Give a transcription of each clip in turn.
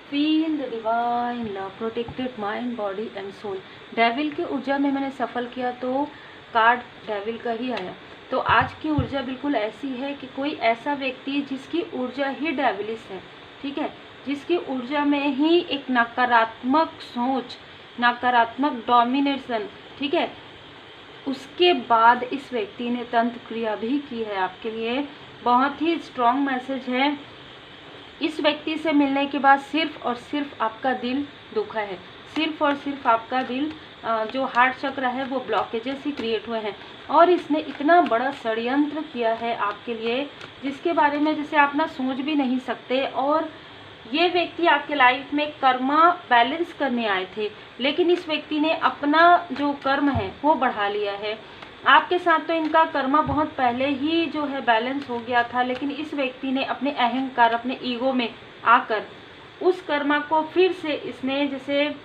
Feel the divine love protected mind body and soul. Devil की ऊर्जा में मैंने सफल किया तो कार्ड डेविल का ही आया। तो आज की ऊर्जा बिल्कुल ऐसी है कि कोई ऐसा व्यक्ति जिसकी ऊर्जा ही डेविलिस है, ठीक है, जिसकी ऊर्जा में ही एक नकारात्मक सोच, नकारात्मक डोमिनेशन, ठीक है, उसके बाद इस व्यक्ति ने तंत्र क्रिया भी की है आपके लिए। बहुत ही स्ट्रॉन्ग मैसेज है। इस व्यक्ति से मिलने के बाद सिर्फ और सिर्फ आपका दिल दुखा है, सिर्फ और सिर्फ आपका दिल जो हार्ट चक्र है वो ब्लॉकेजेस ही क्रिएट हुए हैं। और इसने इतना बड़ा षड्यंत्र किया है आपके लिए जिसके बारे में जैसे आप ना सोच भी नहीं सकते। और ये व्यक्ति आपके लाइफ में कर्मा बैलेंस करने आए थे, लेकिन इस व्यक्ति ने अपना जो कर्म है वो बढ़ा लिया है। आपके साथ तो इनका कर्मा बहुत पहले ही जो है बैलेंस हो गया था, लेकिन इस व्यक्ति ने अपने अहंकार, अपने ईगो में आकर उस कर्मा को फिर से इसने जैसे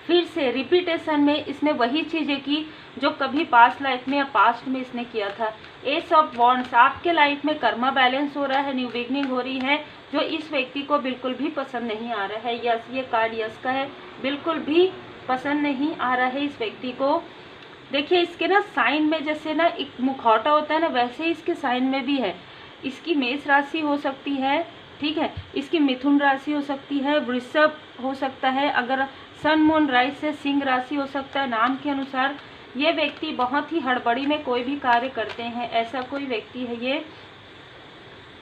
फिर से रिपीटेशन में इसने वही चीज़ें की जो कभी पास्ट लाइफ में या पास्ट में इसने किया था। एस ऑफ वॉन्ड्स, आपके लाइफ में कर्मा बैलेंस हो रहा है, न्यू बिगनिंग हो रही है, जो इस व्यक्ति को बिल्कुल भी पसंद नहीं आ रहा है। यस, ये कार्ड यस का है, बिल्कुल भी पसंद नहीं आ रहा है इस व्यक्ति को। देखिए इसके ना साइन में जैसे ना एक मुखौटा होता है ना, वैसे ही इसके साइन में भी है। इसकी मेष राशि हो सकती है, ठीक है, इसकी मिथुन राशि हो सकती है, वृषभ हो सकता है, अगर सन मून राइज से सिंह राशि हो सकता है। नाम के अनुसार ये व्यक्ति बहुत ही हड़बड़ी में कोई भी कार्य करते हैं, ऐसा कोई व्यक्ति है ये,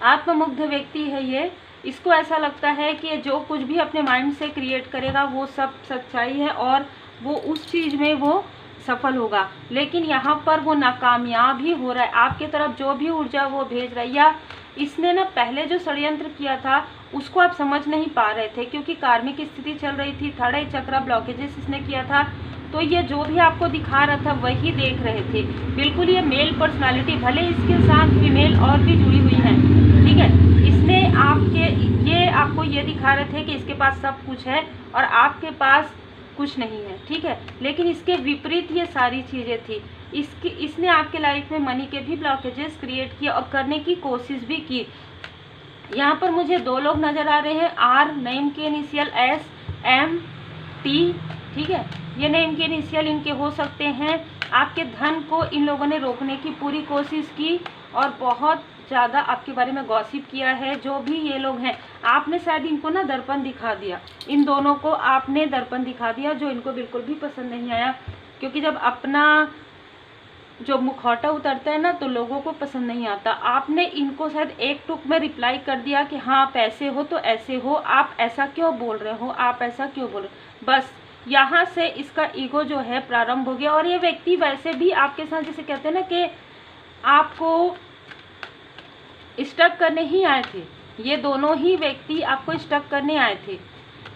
आत्ममुग्ध व्यक्ति है ये। इसको ऐसा लगता है कि जो कुछ भी अपने माइंड से क्रिएट करेगा वो सब सच्चाई है और वो उस चीज़ में वो सफल होगा, लेकिन यहाँ पर वो नाकामयाब ही हो रहा है। आपके तरफ जो भी ऊर्जा वो भेज रहा है, या इसने ना पहले जो षड्यंत्र किया था उसको आप समझ नहीं पा रहे थे क्योंकि कार्मिक स्थिति चल रही थी, थर्ड आई चक्र ब्लॉकेजेस इसने किया था, तो ये जो भी आपको दिखा रहा था वही देख रहे थे। बिल्कुल ये मेल पर्सनालिटी, भले इसके साथ फीमेल और भी जुड़ी हुई हैं, ठीक है, इसने आपको ये दिखा रहे थे कि इसके पास सब कुछ है और आपके पास कुछ नहीं है, ठीक है, लेकिन इसके विपरीत ये सारी चीज़ें थी। इसने आपके लाइफ में मनी के भी ब्लॉकेजेस क्रिएट किए और करने की कोशिश भी की। यहाँ पर मुझे दो लोग नज़र आ रहे हैं, आर नेम के इनिशियल, एस एम टी, ठीक है, ये नेम के इनिशियल इनके हो सकते हैं। आपके धन को इन लोगों ने रोकने की पूरी कोशिश की और बहुत ज़्यादा आपके बारे में गॉसिप किया है। जो भी ये लोग हैं, आपने शायद इनको ना दर्पण दिखा दिया, इन दोनों को आपने दर्पण दिखा दिया, जो इनको बिल्कुल भी पसंद नहीं आया, क्योंकि जब अपना जो मुखौटा उतरता है ना तो लोगों को पसंद नहीं आता। आपने इनको शायद एक टुक में रिप्लाई कर दिया कि हाँ आप ऐसे हो तो ऐसे हो, आप ऐसा क्यों बोल रहे हो, आप ऐसा क्यों बोल रहे हो, बस यहाँ से इसका ईगो जो है प्रारंभ हो गया। और ये व्यक्ति वैसे भी आपके साथ जैसे कहते हैं ना कि आपको स्टक करने ही आए थे, ये दोनों ही व्यक्ति आपको स्टक करने आए थे।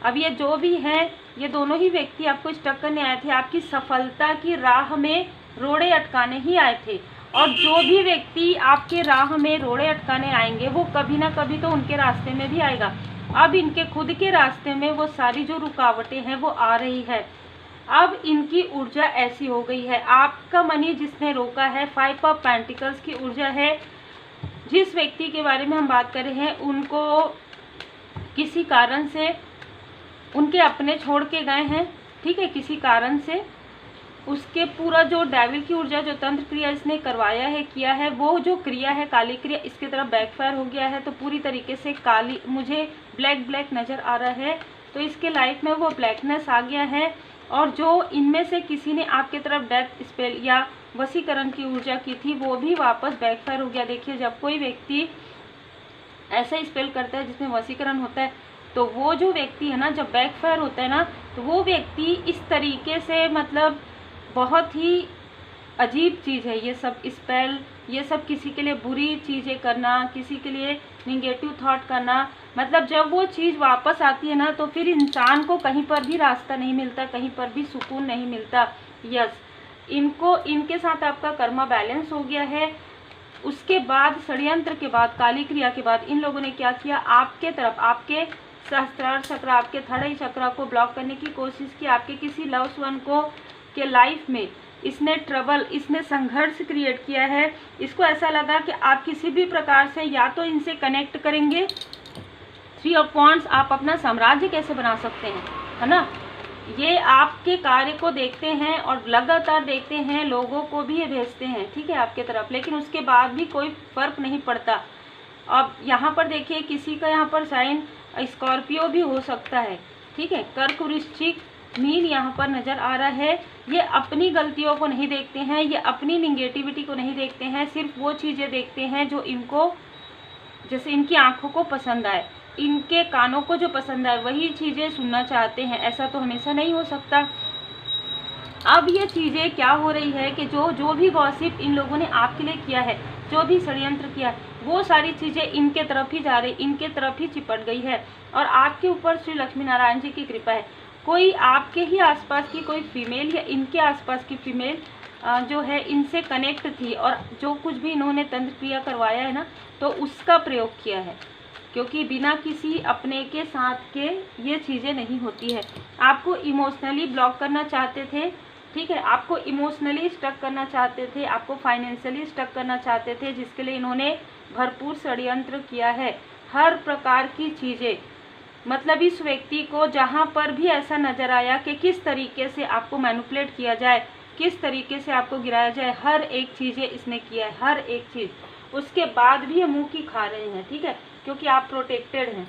अब ये जो भी हैं, ये दोनों ही व्यक्ति आपको स्टक करने आए थे, आपकी सफलता की राह में रोड़े अटकाने ही आए थे। और जो भी व्यक्ति आपके राह में रोड़े अटकाने आएंगे वो कभी ना कभी तो उनके रास्ते में भी आएगा। अब इनके खुद के रास्ते में वो सारी जो रुकावटें हैं वो आ रही है। अब इनकी ऊर्जा ऐसी हो गई है, आपका मनी जिसने रोका है, 5 ऑफ पेंटिकल्स की ऊर्जा है। जिस व्यक्ति के बारे में हम बात कर रहे हैं उनको किसी कारण से उनके अपने छोड़ के गए हैं, ठीक है, किसी कारण से उसके पूरा जो डेविल की ऊर्जा, जो तंत्र क्रिया इसने करवाया है, किया है, वो जो क्रिया है काली क्रिया, इसकी तरफ बैकफायर हो गया है। तो पूरी तरीके से काली, मुझे ब्लैक ब्लैक नज़र आ रहा है, तो इसके लाइफ में वो ब्लैकनेस आ गया है। और जो इनमें से किसी ने आपके तरफ डेथ स्पेल या वशीकरण की ऊर्जा की थी वो भी वापस बैकफायर हो गया। देखिए जब कोई व्यक्ति ऐसा स्पेल करता है जिसमें वशीकरण होता है तो वो जो व्यक्ति है ना, जब बैकफायर होता है ना तो वो व्यक्ति इस तरीके से, मतलब बहुत ही अजीब चीज़ है ये सब स्पेल, ये सब किसी के लिए बुरी चीज़ें करना, किसी के लिए निगेटिव थॉट करना, मतलब जब वो चीज़ वापस आती है ना तो फिर इंसान को कहीं पर भी रास्ता नहीं मिलता, कहीं पर भी सुकून नहीं मिलता। यस, इनके साथ आपका कर्मा बैलेंस हो गया है। उसके बाद षड्यंत्र के बाद, काली क्रिया के बाद इन लोगों ने क्या किया, आपके तरफ, आपके सहस्त्रार चक्र, आपके थर्ड आई चक्र को ब्लॉक करने की कोशिश की। आपके किसी लव्ड वन को के लाइफ में इसने ट्रबल, इसने संघर्ष क्रिएट किया है। इसको ऐसा लगा कि आप किसी भी प्रकार से या तो इनसे कनेक्ट करेंगे 3 ऑफ वांड्स, आप अपना साम्राज्य कैसे बना सकते हैं, है ना। ये आपके कार्य को देखते हैं और लगातार देखते हैं, लोगों को भी ये भेजते हैं, ठीक है, आपके तरफ, लेकिन उसके बाद भी कोई फर्क नहीं पड़ता। अब यहाँ पर देखिए किसी का यहाँ पर साइन स्कॉर्पियो भी हो सकता है, ठीक है। कर्क वृश्चिक मीन यहाँ पर नज़र आ रहा है। ये अपनी गलतियों को नहीं देखते हैं, ये अपनी निगेटिविटी को नहीं देखते हैं, सिर्फ वो चीज़ें देखते हैं जो इनको, जैसे इनकी आंखों को पसंद आए, इनके कानों को जो पसंद आए वही चीज़ें सुनना चाहते हैं। ऐसा तो हमेशा नहीं हो सकता। अब ये चीज़ें क्या हो रही है कि जो भी गॉसिप इन लोगों ने आपके लिए किया है, जो भी षड्यंत्र किया है, वो सारी चीज़ें इनके तरफ ही जा रही, इनके तरफ ही चिपट गई है। और आपके ऊपर श्री लक्ष्मी नारायण जी की कृपा है। कोई आपके ही आसपास की कोई फीमेल या इनके आसपास की फीमेल जो है इनसे कनेक्ट थी, और जो कुछ भी इन्होंने तंत्र क्रिया करवाया है ना, तो उसका प्रयोग किया है, क्योंकि बिना किसी अपने के साथ के ये चीज़ें नहीं होती है। आपको इमोशनली ब्लॉक करना चाहते थे, ठीक है, आपको इमोशनली स्टक करना चाहते थे, आपको फाइनेंशियली स्टक करना चाहते थे, जिसके लिए इन्होंने भरपूर षड्यंत्र किया है। हर प्रकार की चीज़ें, मतलब इस व्यक्ति को जहाँ पर भी ऐसा नज़र आया कि किस तरीके से आपको मैनिपुलेट किया जाए, किस तरीके से आपको गिराया जाए, हर एक चीज़ें इसने किया है, हर एक चीज़। उसके बाद भी ये मुँह की खा रहे हैं, ठीक है, क्योंकि आप प्रोटेक्टेड हैं।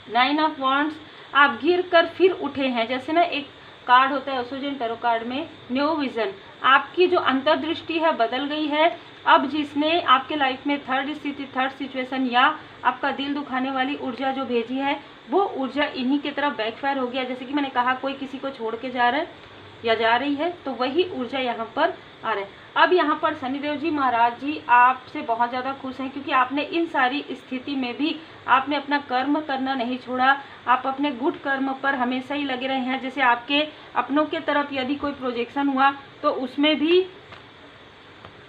9 ऑफ वांड्स, आप गिर कर फिर उठे हैं। जैसे ना एक कार्ड होता है ओशो टैरो कार्ड में, न्यू विजन, आपकी जो अंतर्दृष्टि है बदल गई है। अब जिसने आपके लाइफ में थर्ड स्थिति, थर्ड सिचुएशन या आपका दिल दुखाने वाली ऊर्जा जो भेजी है, वो ऊर्जा इन्हीं की तरफ बैकफायर हो गया। जैसे कि मैंने कहा, कोई किसी को छोड़ के जा रहा है या जा रही है, तो वही ऊर्जा यहाँ पर आ रहा है। अब यहाँ पर शनिदेव जी महाराज जी आपसे बहुत ज़्यादा खुश हैं, क्योंकि आपने इन सारी स्थिति में भी आपने अपना कर्म करना नहीं छोड़ा। आप अपने गुड कर्म पर हमेशा ही लगे रहे हैं। जैसे आपके अपनों के तरफ यदि कोई प्रोजेक्शन हुआ तो उसमें भी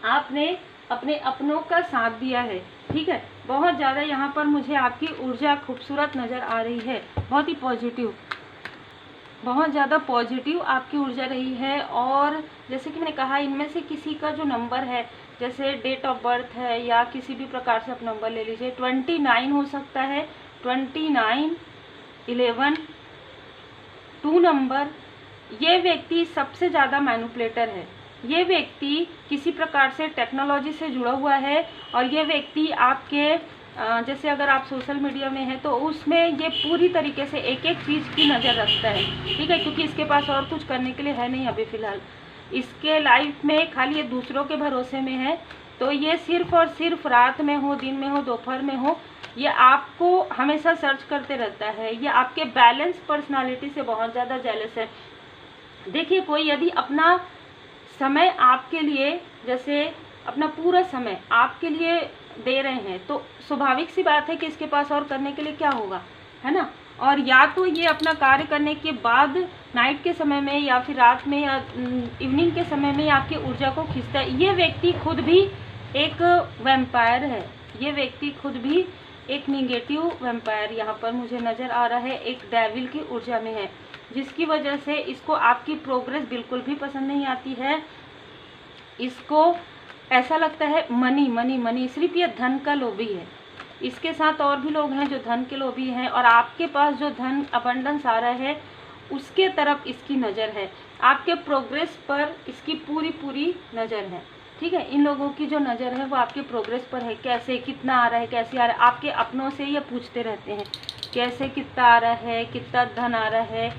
आपने अपने अपनों का साथ दिया है, ठीक है। बहुत ज़्यादा यहाँ पर मुझे आपकी ऊर्जा खूबसूरत नज़र आ रही है, बहुत ही पॉजिटिव, बहुत ज़्यादा पॉजिटिव आपकी ऊर्जा रही है। और जैसे कि मैंने कहा, इनमें से किसी का जो नंबर है, जैसे डेट ऑफ बर्थ है या किसी भी प्रकार से आप नंबर ले लीजिए, 29 हो सकता है, 29, 11, 2 नंबर। ये व्यक्ति सबसे ज़्यादा मैनिपुलेटर है। ये व्यक्ति किसी प्रकार से टेक्नोलॉजी से जुड़ा हुआ है, और ये व्यक्ति आपके जैसे अगर आप सोशल मीडिया में हैं तो उसमें ये पूरी तरीके से एक एक चीज़ की नज़र रखता है, ठीक है, क्योंकि इसके पास और कुछ करने के लिए है नहीं अभी फ़िलहाल। इसके लाइफ में खाली ये दूसरों के भरोसे में है। तो ये सिर्फ और सिर्फ रात में हो, दिन में हो, दोपहर में हो, ये आपको हमेशा सर्च करते रहता है। ये आपके बैलेंस पर्सनालिटी से बहुत ज़्यादा जेलस है। देखिए, कोई यदि अपना समय आपके लिए, जैसे अपना पूरा समय आपके लिए दे रहे हैं, तो स्वाभाविक सी बात है कि इसके पास और करने के लिए क्या होगा, है ना। और या तो ये अपना कार्य करने के बाद नाइट के समय में या फिर रात में या इवनिंग के समय में आपकी ऊर्जा को खींचता है। ये व्यक्ति खुद भी एक वैम्पायर है, ये व्यक्ति खुद भी एक निगेटिव वैम्पायर यहाँ पर मुझे नज़र आ रहा है, एक डेविल की ऊर्जा में है, जिसकी वजह से इसको आपकी प्रोग्रेस बिल्कुल भी पसंद नहीं आती है। इसको ऐसा लगता है मनी मनी मनी, सिर्फ ये धन का लोभी है। इसके साथ और भी लोग हैं जो धन के लोभी हैं, और आपके पास जो धन अबंडेंस आ रहा है उसके तरफ इसकी नज़र है। आपके प्रोग्रेस पर इसकी पूरी पूरी नज़र है, ठीक है। इन लोगों की जो नज़र है वो आपके प्रोग्रेस पर है, कैसे कितना आ रहा है, कैसे आ रहा है। आपके अपनों से ये पूछते रहते हैं कैसे कितना आ रहा है, कितना धन आ रहा है,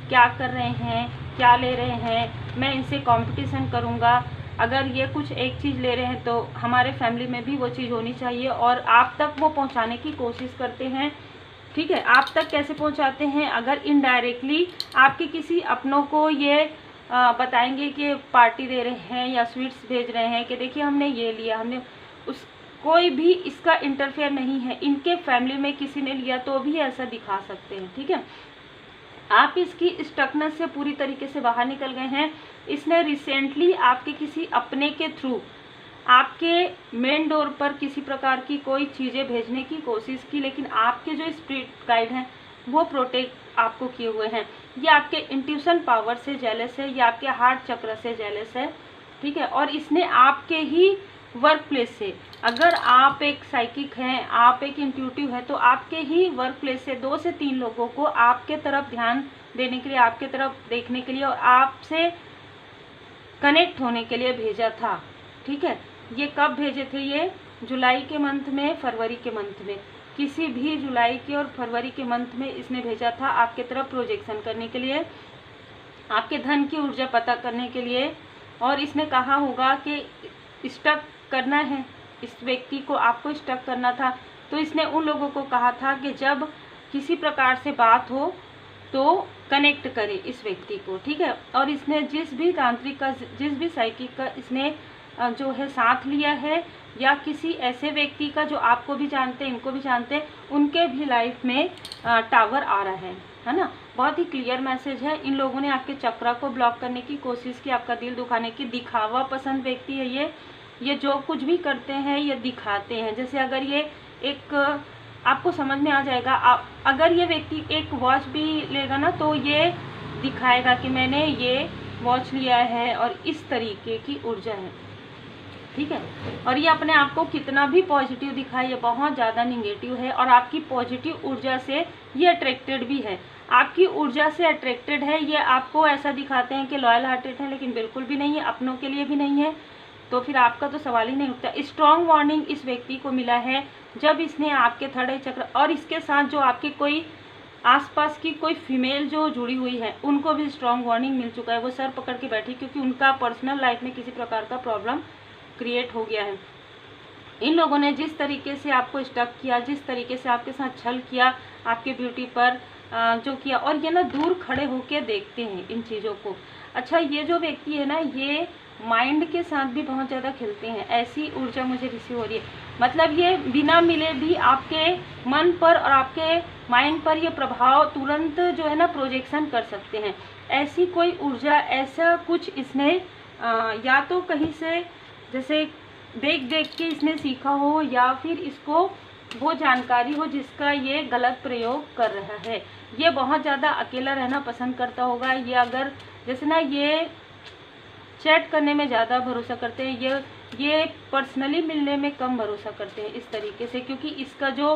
क्या कर रहे हैं, क्या ले रहे हैं, मैं इनसे कंपटीशन करूँगा। अगर ये कुछ एक चीज़ ले रहे हैं तो हमारे फैमिली में भी वो चीज़ होनी चाहिए, और आप तक वो पहुंचाने की कोशिश करते हैं, ठीक है। आप तक कैसे पहुंचाते हैं? अगर इनडायरेक्टली आपके किसी अपनों को ये बताएंगे कि पार्टी दे रहे हैं या स्वीट्स भेज रहे हैं कि देखिए हमने ये लिया, हमने उस, कोई भी इसका इंटरफेयर नहीं है। इनके फैमिली में किसी ने लिया तो भी ऐसा दिखा सकते हैं, ठीक है। आप इसकी स्टकनेस से पूरी तरीके से बाहर निकल गए हैं। इसने रिसेंटली आपके किसी अपने के थ्रू आपके मेन डोर पर किसी प्रकार की कोई चीज़ें भेजने की कोशिश की, लेकिन आपके जो स्पिरिट गाइड हैं वो प्रोटेक्ट आपको किए हुए हैं। ये आपके इंट्यूशन पावर से जेलस है, ये आपके हार्ट चक्र से जेलस है, ठीक है। और इसने आपके ही वर्क प्लेस से। अगर आप एक साइकिक हैं, आप एक इंट्यूटिव है, तो आपके ही वर्क प्लेस से 2 से 3 लोगों को आपके तरफ ध्यान देने के लिए, आपके तरफ देखने के लिए और आपसे कनेक्ट होने के लिए भेजा था। ठीक है, ये कब भेजे थे? ये जुलाई के मंथ में, फरवरी के मंथ में, किसी भी जुलाई के और फरवरी के मंथ में इसने भेजा था आपके तरफ प्रोजेक्शन करने के लिए, आपके धन की ऊर्जा पता करने के लिए। और इसने कहा होगा कि स्टक करना है इस व्यक्ति को, आपको स्टक करना था, तो इसने उन लोगों को कहा था कि जब किसी प्रकार से बात हो तो कनेक्ट करे इस व्यक्ति को। ठीक है, और इसने जिस भी तांत्रिक का, जिस भी साइकिक का इसने जो है साथ लिया है, या किसी ऐसे व्यक्ति का जो आपको भी जानते हैं, इनको भी जानते हैं, उनके भी लाइफ में टावर आ रहा है ना। बहुत ही क्लियर मैसेज है। इन लोगों ने आपके चक्रा को ब्लॉक करने की कोशिश की, आपका दिल दुखाने की। दिखावा पसंद व्यक्ति है ये जो कुछ भी करते हैं ये दिखाते हैं। जैसे अगर ये एक, आपको समझ में आ जाएगा, आप अगर ये व्यक्ति एक वॉच भी लेगा ना, तो ये दिखाएगा कि मैंने ये वॉच लिया है, और इस तरीके की ऊर्जा है। ठीक है, और ये अपने आप को कितना भी पॉजिटिव दिखाए, ये बहुत ज़्यादा निगेटिव है, और आपकी पॉजिटिव ऊर्जा से ये अट्रैक्टेड भी है, आपकी ऊर्जा से अट्रैक्टेड है। ये आपको ऐसा दिखाते हैं कि लॉयल हार्टेड है, लेकिन बिल्कुल भी नहीं है, अपनों के लिए भी नहीं है, तो फिर आपका तो सवाल ही नहीं उठता। स्ट्रॉन्ग वार्निंग इस व्यक्ति को मिला है जब इसने आपके थर्ड आई चक्र, और इसके साथ जो आपके कोई आसपास की कोई फीमेल जो जुड़ी हुई है, उनको भी स्ट्रॉन्ग वार्निंग मिल चुका है। वो सर पकड़ के बैठी, क्योंकि उनका पर्सनल लाइफ में किसी प्रकार का प्रॉब्लम क्रिएट हो गया है। इन लोगों ने जिस तरीके से आपको स्टक किया, जिस तरीके से आपके साथ छल किया, आपके ब्यूटी पर जो किया, और ये ना दूर खड़े होकर देखते हैं इन चीज़ों को। अच्छा, ये जो व्यक्ति है ना, ये माइंड के साथ भी बहुत ज़्यादा खेलते हैं, ऐसी ऊर्जा मुझे रिसीव हो रही है। मतलब ये बिना मिले भी आपके मन पर और आपके माइंड पर ये प्रभाव तुरंत जो है ना प्रोजेक्शन कर सकते हैं। ऐसी कोई ऊर्जा, ऐसा कुछ इसने या तो कहीं से जैसे देख देख के इसने सीखा हो, या फिर इसको वो जानकारी हो जिसका ये गलत प्रयोग कर रहा है। ये बहुत ज़्यादा अकेला रहना पसंद करता होगा। ये अगर जैसे ना, ये चैट करने में ज़्यादा भरोसा करते हैं, ये पर्सनली मिलने में कम भरोसा करते हैं इस तरीके से, क्योंकि इसका जो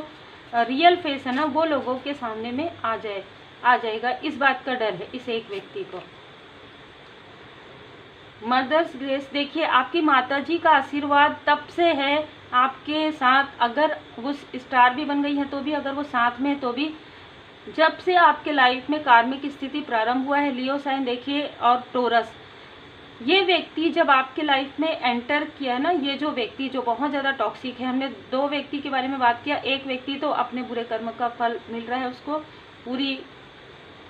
रियल फेस है ना, वो लोगों के सामने में आ जाएगा। इस बात का डर है इस एक व्यक्ति को। मदर्स ग्रेस, देखिए आपकी माताजी का आशीर्वाद तब से है आपके साथ, अगर वो स्टार भी बन गई है तो भी, अगर वो साथ में है तो भी, जब से आपके लाइफ में कार्मिक स्थिति प्रारंभ हुआ है। लियो साइन देखिए, और टोरस, ये व्यक्ति जब आपके लाइफ में एंटर किया ना, ये जो व्यक्ति जो बहुत ज़्यादा टॉक्सिक है, हमने 2 व्यक्ति के बारे में बात किया। एक व्यक्ति तो अपने बुरे कर्म का फल मिल रहा है उसको, पूरी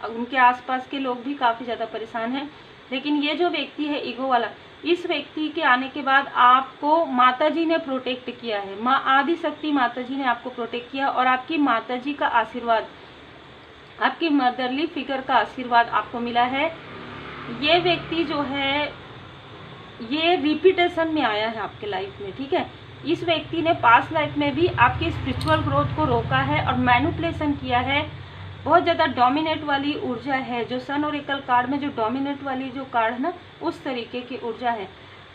उनके आसपास के लोग भी काफ़ी ज़्यादा परेशान हैं। लेकिन ये जो व्यक्ति है ईगो वाला, इस व्यक्ति के आने के बाद आपको माताजी ने प्रोटेक्ट किया है, माँ आदि शक्ति माताजी ने आपको प्रोटेक्ट किया, और आपकी माताजी का आशीर्वाद, आपकी मदरली फिगर का आशीर्वाद आपको मिला है। ये व्यक्ति जो है ये रिपीटेशन में आया है आपके लाइफ में। ठीक है, इस व्यक्ति ने पास्ट लाइफ में भी आपकी स्पिरिचुअल ग्रोथ को रोका है और मैनिपुलेशन किया है। बहुत ज़्यादा डोमिनेट वाली ऊर्जा है, जो सन ओरेकल कार्ड में जो डोमिनेट वाली जो कार्ड है ना, उस तरीके की ऊर्जा है।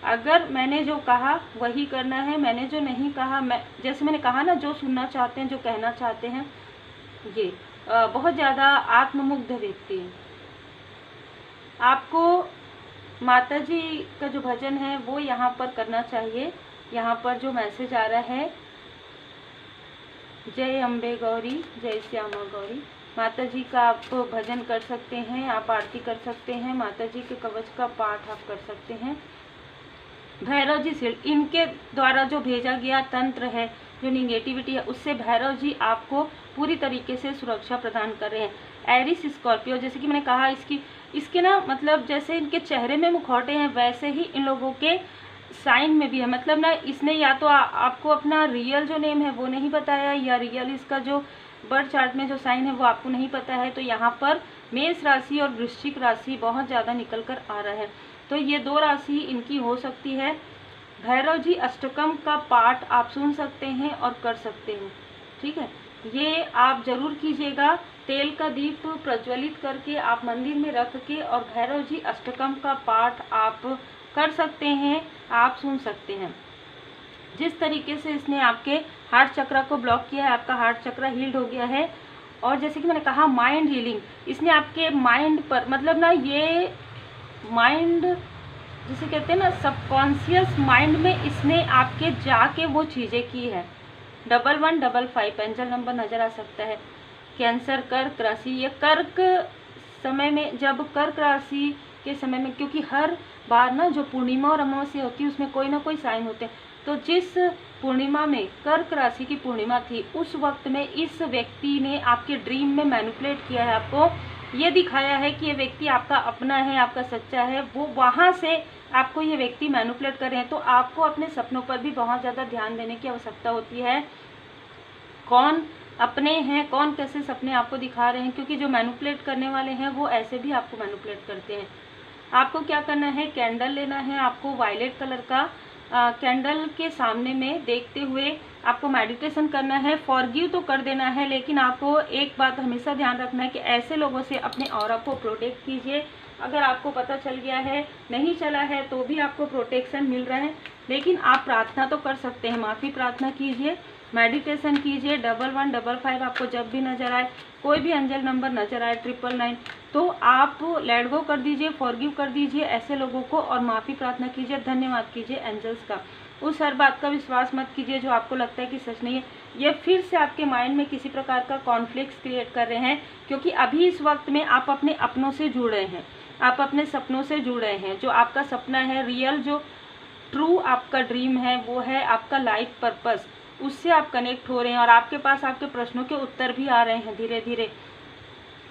अगर मैंने जो कहा वही करना है, मैंने जो नहीं कहा, जैसे मैंने कहा ना, जो सुनना चाहते हैं, जो कहना चाहते हैं, ये बहुत ज़्यादा आत्ममुग्ध व्यक्ति है। आपको माताजी का जो भजन है वो यहाँ पर करना चाहिए। यहाँ पर जो मैसेज आ रहा है, जय अम्बे गौरी, जय श्यामा गौरी। माता जी का आप भजन कर सकते हैं, आप आरती कर सकते हैं, माता जी के कवच का पाठ आप कर सकते हैं। भैरव जी शील्ड, इनके द्वारा जो भेजा गया तंत्र है, जो निगेटिविटी है, उससे भैरव जी आपको पूरी तरीके से सुरक्षा प्रदान कर रहे हैं। एरिस स्कॉर्पियो, जैसे कि मैंने कहा, इसके ना मतलब जैसे इनके चेहरे में मुखौटे हैं, वैसे ही इन लोगों के साइन में भी है। मतलब ना, इसने या तो आपको अपना रियल जो नेम है वो नहीं बताया, या रियल इसका जो बर्थ चार्ट में जो साइन है वो आपको नहीं पता है। तो यहाँ पर मेष राशि और वृश्चिक राशि बहुत ज़्यादा निकल कर आ रहा है, तो ये 2 राशि इनकी हो सकती है। भैरव जी अष्टकम का पाठ आप सुन सकते हैं और कर सकते हैं। ठीक है, ये आप जरूर कीजिएगा। तेल का दीप प्रज्वलित करके आप मंदिर में रख के, और भैरव जी अष्टकम का पाठ आप कर सकते हैं, आप सुन सकते हैं। जिस तरीके से इसने आपके हार्ट चक्र को ब्लॉक किया है, आपका हार्ट चक्र हील्ड हो गया है। और जैसे कि मैंने कहा माइंड हीलिंग, इसने आपके माइंड पर मतलब ना ये माइंड जिसे कहते हैं ना सबकॉन्शियस माइंड में इसने आपके जाके वो चीज़ें की है। 1155 एंजल नंबर नज़र आ सकता है। कैंसर, कर्क राशि, ये कर्क समय में, जब कर्क राशि के समय में, क्योंकि हर बार ना जो पूर्णिमा और अमावस्या होती है उसमें कोई ना कोई साइन होते हैं, तो जिस पूर्णिमा में कर्क राशि की पूर्णिमा थी उस वक्त में इस व्यक्ति ने आपके ड्रीम में मैनिपुलेट किया है, आपको ये दिखाया है कि ये व्यक्ति आपका अपना है, आपका सच्चा है। वो वहाँ से आपको ये व्यक्ति मैनिपुलेट कर रहे हैं। तो आपको अपने सपनों पर भी बहुत ज़्यादा ध्यान देने की आवश्यकता होती है। कौन अपने हैं, कौन कैसे सपने आपको दिखा रहे हैं, क्योंकि जो मैनिपुलेट करने वाले हैं वो ऐसे भी आपको मैनिपुलेट करते हैं। आपको क्या करना है, कैंडल लेना है, आपको वायलेट कलर का कैंडल के सामने में देखते हुए आपको मेडिटेशन करना है। फॉरगिव तो कर देना है, लेकिन आपको एक बात हमेशा ध्यान रखना है कि ऐसे लोगों से अपने ऑरा को प्रोटेक्ट कीजिए। अगर आपको पता चल गया है, नहीं चला है, तो भी आपको प्रोटेक्शन मिल रहा है, लेकिन आप प्रार्थना तो कर सकते हैं। माफ़ी प्रार्थना कीजिए, मेडिटेशन कीजिए। 1155 आपको जब भी नज़र आए, कोई भी एंजल नंबर नज़र आए, 999, तो आप लेट गो कर दीजिए, फॉरगिव कर दीजिए ऐसे लोगों को और माफ़ी प्रार्थना कीजिए, धन्यवाद कीजिए एंजल्स का। उस हर बात का विश्वास मत कीजिए जो आपको लगता है कि सच नहीं है। ये फिर से आपके माइंड में किसी प्रकार का कॉन्फ्लिक्ट क्रिएट कर रहे हैं, क्योंकि अभी इस वक्त में आप अपने अपनों से जुड़ रहे हैं, आप अपने सपनों से जुड़ रहे हैं। जो आपका सपना है, रियल जो ट्रू आपका ड्रीम है, वो है आपका लाइफ पर्पस, उससे आप कनेक्ट हो रहे हैं और आपके पास आपके प्रश्नों के उत्तर भी आ रहे हैं धीरे धीरे।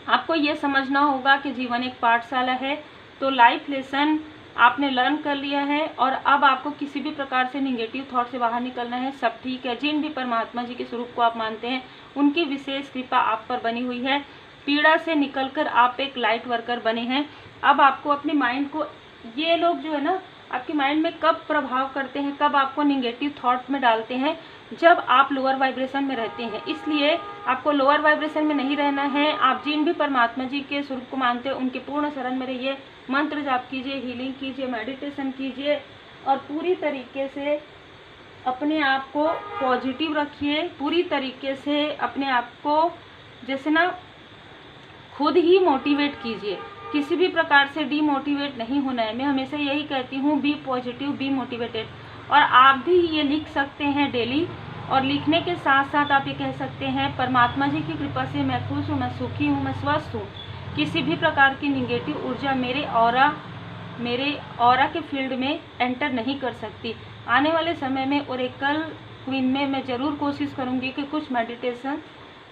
आपको ये समझना होगा कि जीवन एक पाठशाला है, तो लाइफ लेसन आपने लर्न कर लिया है और अब आपको किसी भी प्रकार से निगेटिव थॉट से बाहर निकलना है। सब ठीक है। जिन भी परमात्मा जी के स्वरूप को आप मानते हैं उनकी विशेष कृपा आप पर बनी हुई है। पीड़ा से निकलकर आप एक लाइट वर्कर बने हैं। अब आपको अपने माइंड को, ये लोग जो है ना आपके माइंड में कब प्रभाव करते हैं, कब आपको निगेटिव थॉट में डालते हैं, जब आप लोअर वाइब्रेशन में रहते हैं। इसलिए आपको लोअर वाइब्रेशन में नहीं रहना है। आप जिन भी परमात्मा जी के स्वरूप को मानते हैं उनके पूर्ण शरण में रहिए, मंत्र जाप कीजिए, हीलिंग कीजिए, मेडिटेशन कीजिए और पूरी तरीके से अपने आप को पॉजिटिव रखिए। पूरी तरीके से अपने आप को जैसे ना खुद ही मोटिवेट कीजिए, किसी भी प्रकार से डीमोटिवेट नहीं होना है। मैं हमेशा यही कहती हूँ, बी पॉजिटिव, बी मोटिवेटेड। और आप भी ये लिख सकते हैं डेली, और लिखने के साथ साथ आप ये कह सकते हैं परमात्मा जी की कृपा से मैं खुश हूँ, मैं सुखी हूँ, मैं स्वस्थ हूँ। किसी भी प्रकार की निगेटिव ऊर्जा मेरे ऑरा के फील्ड में एंटर नहीं कर सकती। आने वाले समय में ओरेकल क्वीन में मैं ज़रूर कोशिश करूँगी कि कुछ मेडिटेशन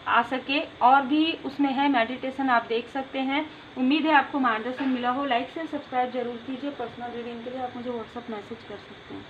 आ सके, और भी उसमें है मेडिटेशन, आप देख सकते हैं। उम्मीद है आपको मार्गदर्शन मिला हो। लाइक से सब्सक्राइब जरूर कीजिए। पर्सनल रीडिंग के लिए आप मुझे व्हाट्सएप मैसेज कर सकते हैं।